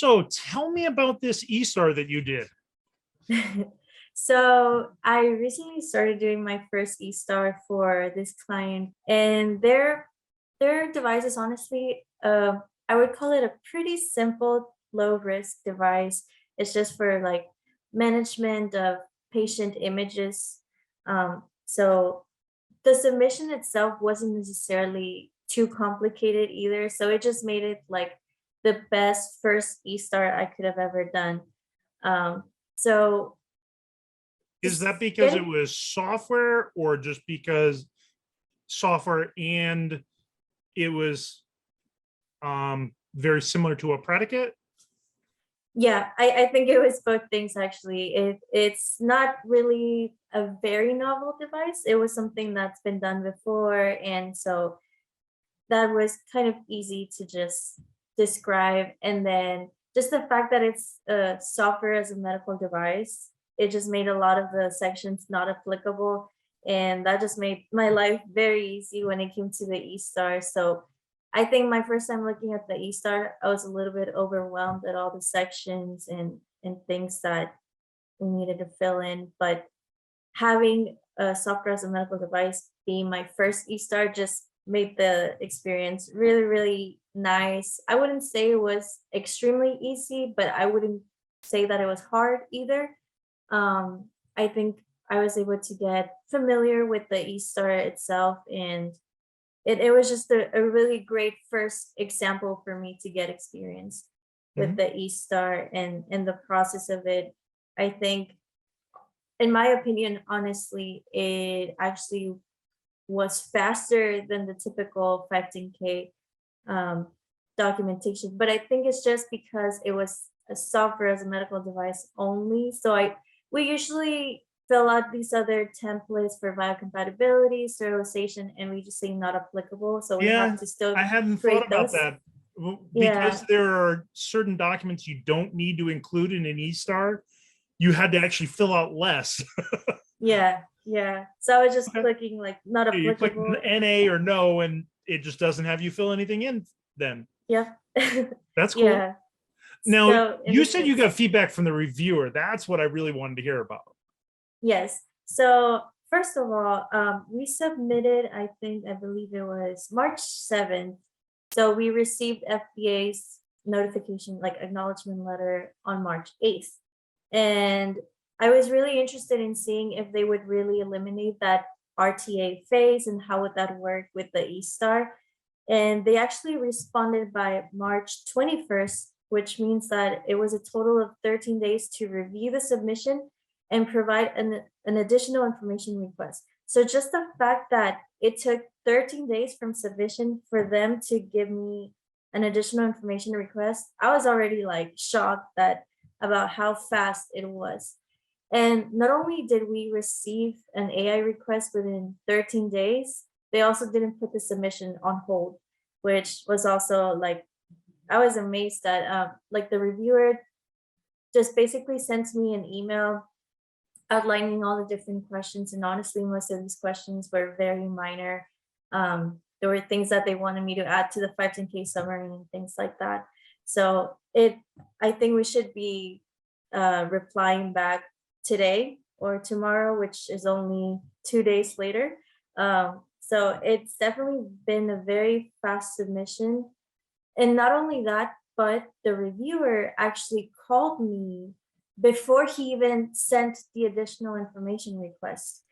So tell me about this E-Star that you did. So I recently started doing my first e-star for this client, and their device is honestly, I would call it a pretty simple, low risk device. It's just for like management of patient images. So the submission itself wasn't necessarily too complicated either. So it just made it like the best first e-star I could have ever done. So Is just that because it getting was software or just because software and it was very similar to a predicate? Yeah, I think it was both things actually. It's not really a very novel device. It was something that's been done before, and so that was kind of easy to just describe. And then just the fact that it's software as a medical device, it just made a lot of the sections not applicable, and that just made my life very easy when it came to the e-star. So I think my first time looking at the e-star, I was a little bit overwhelmed at all the sections and things that we needed to fill in. But having a software as a medical device being my first e-star just made the experience really, really nice. I wouldn't say it was extremely easy, but I wouldn't say that it was hard either. I think I was able to get familiar with the e-star itself, and it was just a really great first example for me to get experience with Mhm. the e-star and the process of it. I think, in my opinion, honestly, it actually was faster than the typical 15K um, documentation. But I think it's just because it was a software as a medical device only. So we usually fill out these other templates for biocompatibility, sterilization, and we just say not applicable. So we Yeah, have to still I hadn't thought create about those. that. Because Yeah, there are certain documents you don't need to include in an E-Star. You had to actually fill out less. yeah. So I was just Okay. clicking like not You click applicable. NA or no, and it just doesn't have you fill anything in then. Yeah. That's cool. Yeah. Now, So in you this said you case, got feedback from the reviewer. That's what I really wanted to hear about. yes. So first of all, we submitted, I believe it was March 7th. So we received FDA's notification, like acknowledgement letter on March 8th. And I was really interested in seeing if they would really eliminate that RTA phase and how would that work with the E-Star. And they actually responded by March 21st, which means that it was a total of 13 days to review the submission and provide an additional information request. So just the fact that it took 13 days from submission for them to give me an additional information request, I was already like shocked that about how fast it was. And not only did we receive an AI request within 13 days, they also didn't put the submission on hold, which was also like, I was amazed that like the reviewer just basically sent me an email outlining all the different questions. And honestly, most of these questions were very minor. There were things that they wanted me to add to the 510K summary and things like that. So I think we should be replying back today or tomorrow, which is only 2 days later. So it's definitely been a very fast submission. And not only that, but the reviewer actually called me before he even sent the additional information request.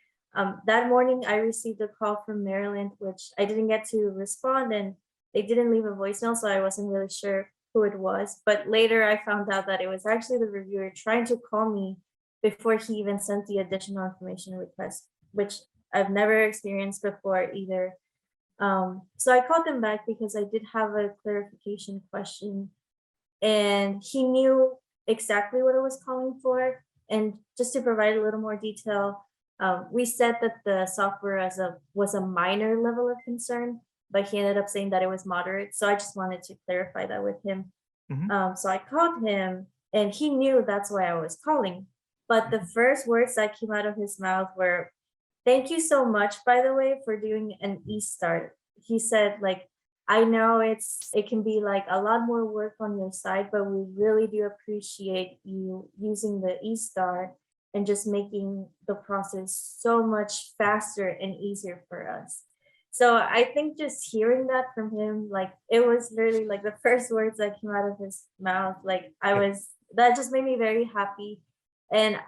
That morning, I received a call from Maryland, which I didn't get to respond, and they didn't leave a voicemail, so I wasn't really sure who it was. But later, I found out that it was actually the reviewer trying to call me before he even sent the additional information request, which I've never experienced before either. So I called them back because I did have a clarification question, and he knew exactly what I was calling for. And just to provide a little more detail, we said that the software was a minor level of concern, but he ended up saying that it was moderate. So I just wanted to clarify that with him. Mhm. So I called him, and he knew that's why I was calling. But the first words that came out of his mouth were, "Thank you so much, by the way, for doing an e-start." He said, like, I know it can be like a lot more work on your side, but we really do appreciate you using the eStar and just making the process so much faster and easier for us. So I think just hearing that from him, like it was literally like the first words that came out of his mouth. Like that just made me very happy. And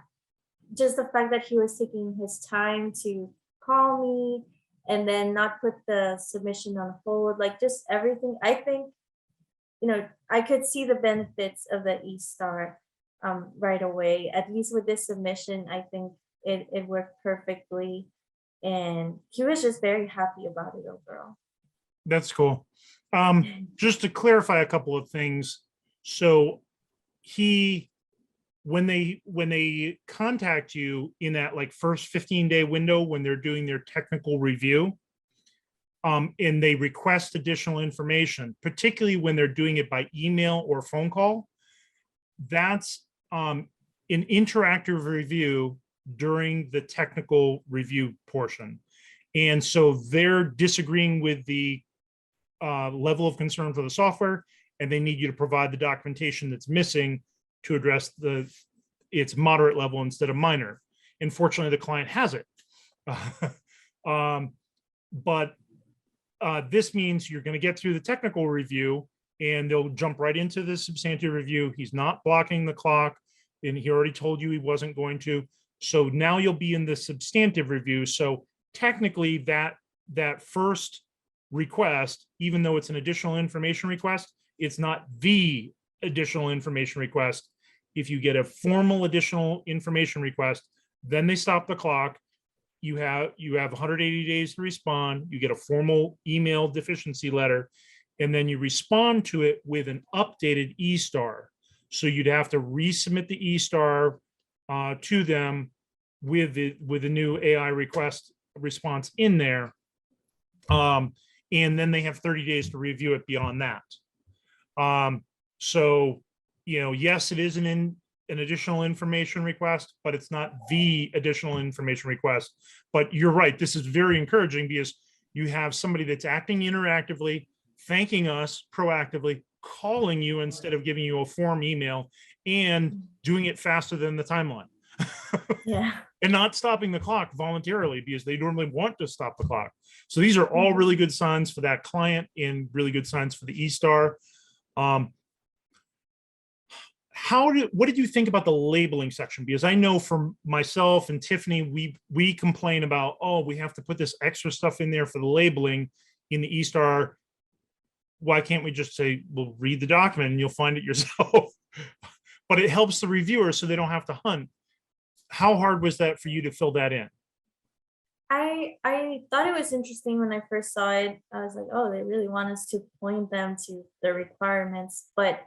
just the fact that he was taking his time to call me and then not put the submission on hold, like just everything. I think, I could see the benefits of the eStar right away. At least with this submission, I think it worked perfectly. And he was just very happy about it overall. That's cool. Just to clarify a couple of things. So he, when they contact you in that like first 15-day window when they're doing their technical review, and they request additional information, particularly when they're doing it by email or phone call, that's an interactive review during the technical review portion. And so they're disagreeing with the level of concern for the software, and they need you to provide the documentation that's missing to address its moderate level instead of minor. Unfortunately, the client has it. But this means you're going to get through the technical review and they'll jump right into the substantive review. He's not blocking the clock, and he already told you he wasn't going to. So now you'll be in the substantive review. So technically that first request, even though it's an additional information request, it's not the additional information request. If you get a formal additional information request, then they stop the clock. You have 180 days to respond. You get a formal email deficiency letter, and then you respond to it with an updated eStar. So you'd have to resubmit the eStar to them with the new AI request response in there. And then they have 30 days to review it beyond that. So, yes, it is an additional information request, but it's not the additional information request. But you're right, this is very encouraging because you have somebody that's acting interactively, thanking us proactively, calling you instead of giving you a form email, and doing it faster than the timeline. Yeah. And not stopping the clock voluntarily because they normally want to stop the clock. So these are all really good signs for that client and really good signs for the eStar. What did you think about the labeling section? Because I know from myself and Tiffany, we complain about, oh, we have to put this extra stuff in there for the labeling in the eStar. Why can't we just say, well, read the document and you'll find it yourself? But it helps the reviewer so they don't have to hunt. How hard was that for you to fill that in? I thought it was interesting when I first saw it. I was like, oh, they really want us to point them to the requirements. But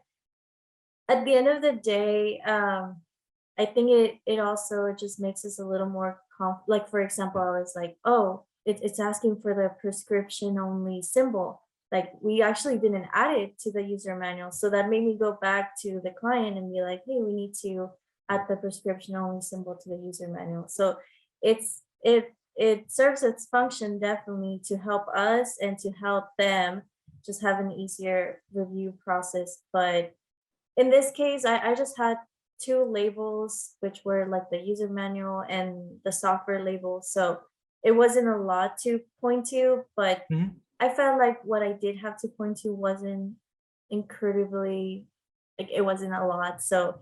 at the end of the day, I think it also just makes us a little more like, for example, I was like, oh, it's asking for the prescription only symbol. Like we actually didn't add it to the user manual. So that made me go back to the client and be like, hey, we need to add the prescription only symbol to the user manual. So it serves its function definitely to help us and to help them just have an easier review process. But in this case, I just had two labels, which were like the user manual and the software label. So it wasn't a lot to point to, but I felt like what I did have to point to wasn't incredibly, like it wasn't a lot. So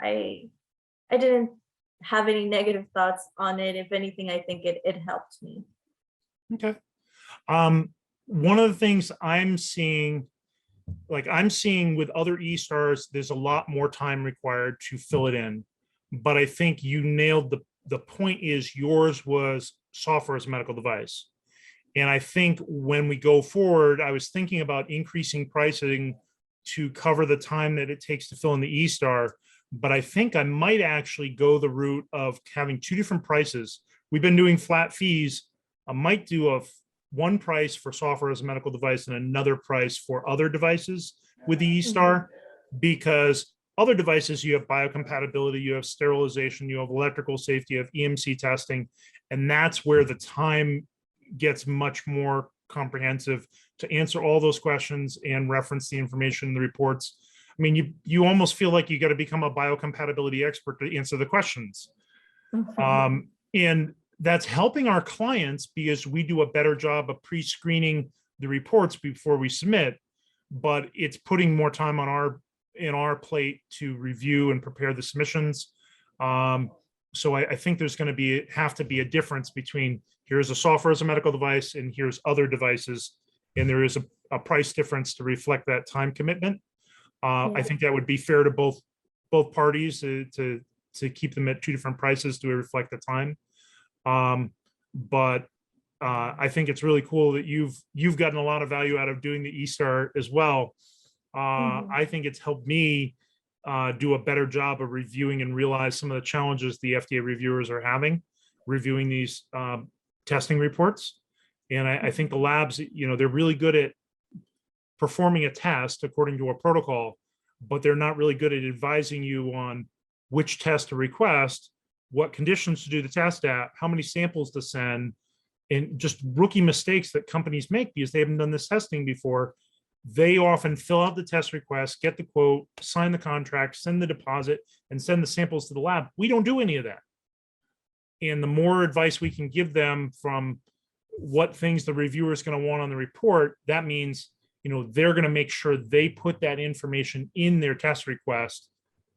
I didn't have any negative thoughts on it. If anything, I think it helped me. Okay. One of the things I'm seeing with other eStars, there's a lot more time required to fill it in. But I think you nailed the point is yours was software as a medical device. And I think when we go forward, I was thinking about increasing pricing to cover the time that it takes to fill in the eStar. But I think I might actually go the route of having two different prices. We've been doing flat fees. I might do one price for software as a medical device and another price for other devices with the eStar, because other devices, you have biocompatibility, you have sterilization, you have electrical safety, you have EMC testing, and that's where the time gets much more comprehensive to answer all those questions and reference the information in the reports. I mean, you almost feel like you got to become a biocompatibility expert to answer the questions. And that's helping our clients because we do a better job of pre-screening the reports before we submit, but it's putting more time on our plate to review and prepare the submissions. So I think there's going to have to be a difference between here's a software as a medical device and here's other devices, and there is a price difference to reflect that time commitment. I think that would be fair to both parties to keep them at two different prices to reflect the time. But I think it's really cool that you've gotten a lot of value out of doing the eStar as well. I think it's helped me do a better job of reviewing and realize some of the challenges the FDA reviewers are having reviewing these testing reports. And I think the labs, they're really good at performing a test according to a protocol, but they're not really good at advising you on which test to request, what conditions to do the test at, how many samples to send, and just rookie mistakes that companies make because they haven't done this testing before. They often fill out the test request, get the quote, sign the contract, send the deposit, and send the samples to the lab. We don't do any of that. And the more advice we can give them from what things the reviewer is going to want on the report, that means, they're going to make sure they put that information in their test request.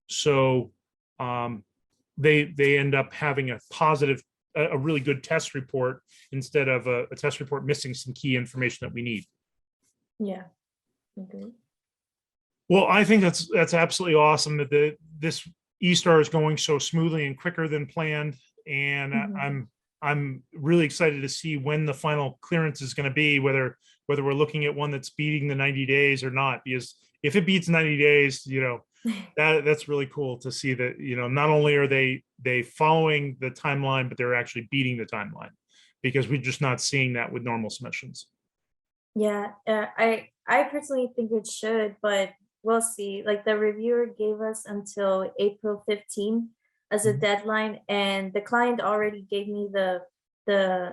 So they end up having a really good test report instead of a test report missing some key information that we need. Yeah. Okay. Well, I think that's absolutely awesome that this eStar is going so smoothly and quicker than planned. And I'm really excited to see when the final clearance is going to be, whether we're looking at one that's beating the 90 days or not, because if it beats 90 days, that's really cool to see that, not only are they following the timeline, but they're actually beating the timeline, because we're just not seeing that with normal submissions. Yeah, I personally think it should, but we'll see. Like the reviewer gave us until April 15 as a deadline, and the client already gave me the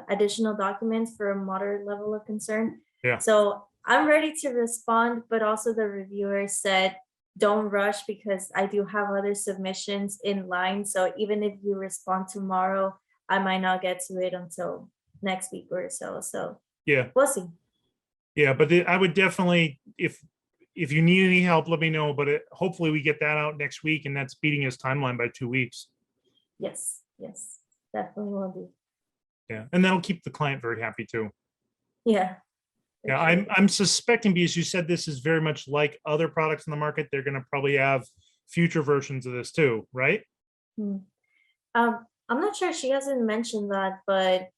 additional documents for a moderate level of concern. Yeah. So I'm ready to respond, but also the reviewer said, don't rush because I do have other submissions in line. So even if you respond tomorrow, I might not get to it until next week or so. So yeah, we'll see. Yeah, but I would definitely, if you need any help, let me know. But hopefully we get that out next week, and that's beating his timeline by 2 weeks. Yes, definitely will do. Yeah, and that'll keep the client very happy too. Yeah. Yeah, Sure. I'm suspecting, because you said this is very much like other products in the market, they're going to probably have future versions of this too, right? I'm not sure, she hasn't mentioned that, but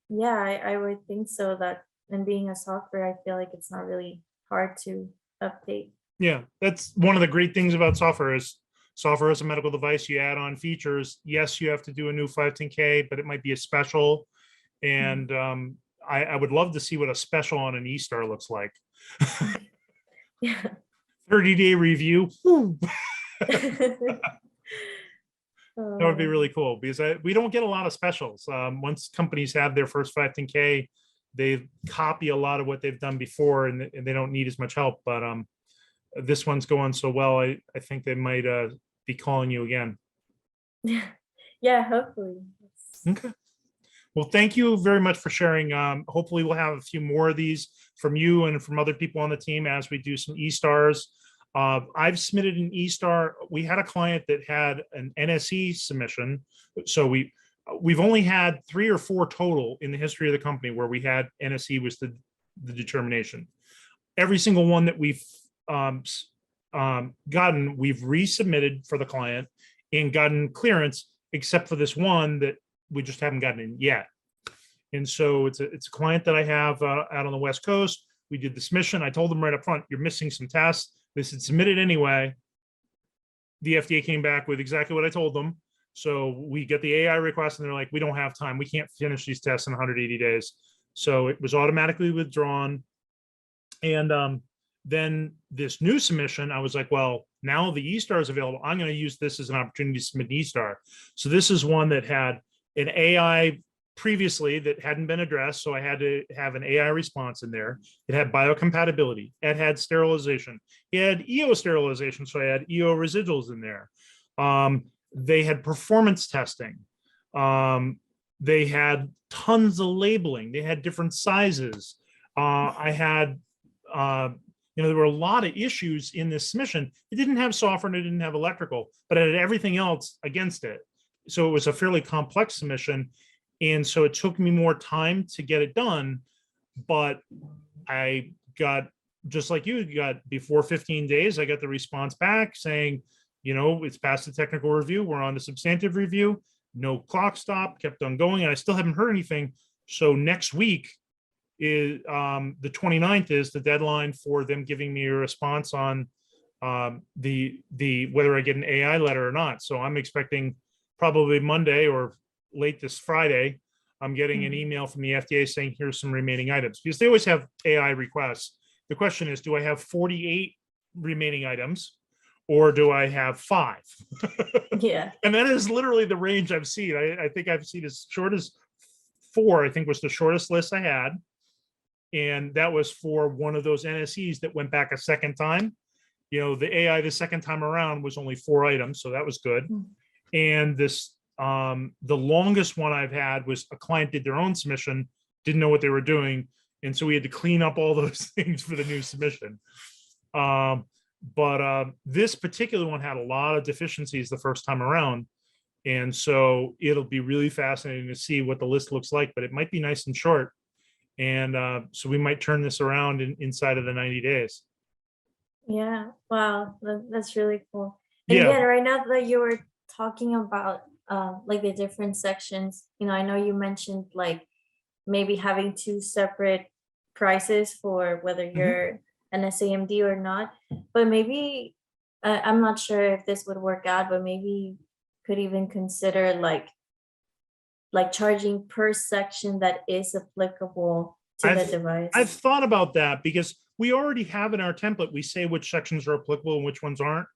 yeah, I would think so. That, and being a software, I feel like it's not really hard to update. Yeah, that's one of the great things about software is software as a medical device. You add on features. Yes, you have to do a new 510K, but it might be a special. And I would love to see what a special on an eStar looks like. Yeah. 30-day review. That would be really cool, because we don't get a lot of specials. Once companies have their first 510K, they copy a lot of what they've done before, and they don't need as much help. But this one's going so well, I think they might be calling you again. Yeah, hopefully. Okay. Well, thank you very much for sharing. Hopefully we'll have a few more of these from you and from other people on the team as we do some eStars. I've submitted an eStar. We had a client that had an NSE submission. So we've only had 3 or 4 total in the history of the company where we had NSE was the determination. Every single one that we've gotten, we've resubmitted for the client and gotten clearance, except for this one that we just haven't gotten in yet. And so it's a client that I have out on the West Coast. We did the submission. I told them right up front, you're missing some tests. They said, submit it anyway. The FDA came back with exactly what I told them. So we get the AI request and they're like, we don't have time. We can't finish these tests in 180 days. So it was automatically withdrawn. And then this new submission, I was like, well, now the eStar is available. I'm going to use this as an opportunity to submit an eStar. So this is one that had an AI previously that hadn't been addressed. So I had to have an AI response in there. It had biocompatibility. It had sterilization. It had EO sterilization. So I had EO residuals in there. They had performance testing. They had tons of labeling. They had different sizes. I had, there were a lot of issues in this submission. It didn't have software and it didn't have electrical, but it had everything else against it. So it was a fairly complex submission. And so it took me more time to get it done, but I got, just like you got, before 15 days, I got the response back saying, it's past the technical review. We're on the substantive review. No clock stop, kept on going. And I still haven't heard anything. So next week is the 29th is the deadline for them giving me a response on the whether I get an AI letter or not. So I'm expecting probably Monday or late this Friday, I'm getting an email from the FDA saying, here's some remaining items, because they always have AI requests. The question is, do I have 48 remaining items or do I have 5? Yeah. And that is literally the range I've seen. I think I've seen as short as 4, I think was the shortest list I had. And that was for one of those NSEs that went back a second time. The AI the second time around was only 4 items. So that was good. And this, the longest one I've had was a client did their own submission, didn't know what they were doing. And so we had to clean up all those things for the new submission. But this particular one had a lot of deficiencies the first time around. And so it'll be really fascinating to see what the list looks like, but it might be nice and short. And so we might turn this around inside of the 90 days. Yeah. Wow. That's really cool. And Yeah. again, right now that you were talking about like the different sections, I know you mentioned like maybe having 2 separate prices for whether you're an SAMD or not, but maybe I'm not sure if this would work out, but maybe could even consider like charging per section that is applicable to the device. I've thought about that because we already have in our template, we say which sections are applicable and which ones aren't.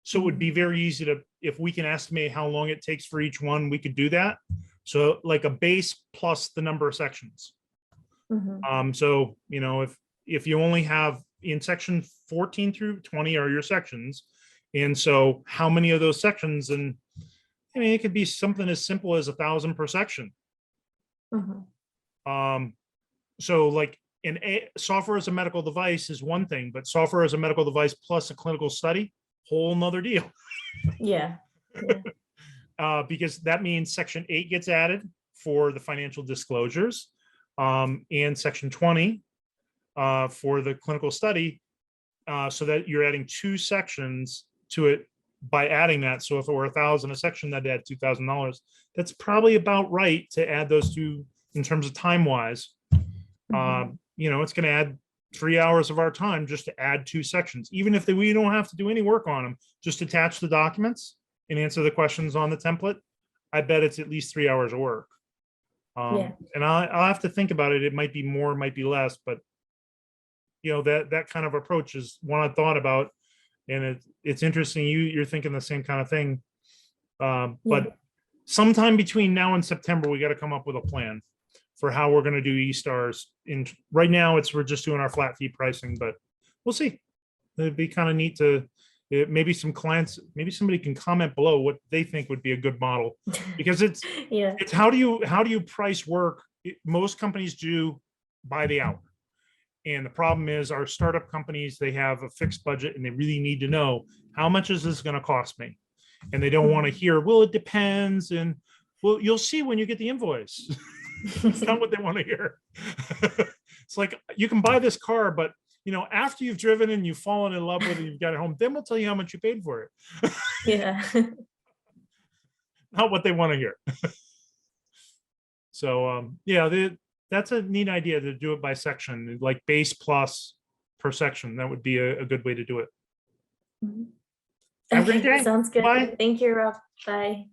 So it would be very easy to, if we can estimate how long it takes for each one, we could do that. So like a base plus the number of sections. So, if you only have in section 14 through 20 are your sections. And so how many of those sections, and it could be something as simple as 1,000 per section. So like software as a medical device is one thing, but software as a medical device plus a clinical study, whole nother deal. Yeah. Because that means section 8 gets added for the financial disclosures, and section 20 for the clinical study, so that you're adding 2 sections to it by adding that. So if it were 1,000 a section, that'd add $2,000. That's probably about right to add those 2 in terms of time wise. It's going to add 3 hours of our time just to add 2 sections, even if we don't have to do any work on them, just attach the documents and answer the questions on the template. I bet it's at least 3 hours of work. And I'll have to think about it. It might be more, it might be less, but that kind of approach is one I thought about, and it's interesting. You're thinking the same kind of thing. But sometime between now and September, we got to come up with a plan for how we're going to do E-stars. Right now, we're just doing our flat fee pricing, but we'll see. It'd be kind of neat to maybe some clients, maybe somebody can comment below what they think would be a good model, because it's how do you price work? Most companies do by the hour. And the problem is our startup companies, they have a fixed budget and they really need to know, how much is this going to cost me? And they don't want to hear, well, it depends. And well, you'll see when you get the invoice. It's not what they want to hear. It's like, you can buy this car, but after you've driven and you've fallen in love with it, you've got it home, then we'll tell you how much you paid for it. Yeah. Not what they want to hear. So that's a neat idea to do it by section, like base plus per section. That would be a good way to do it. Have a great day. Sounds good. Bye. Thank you, Rob. Bye.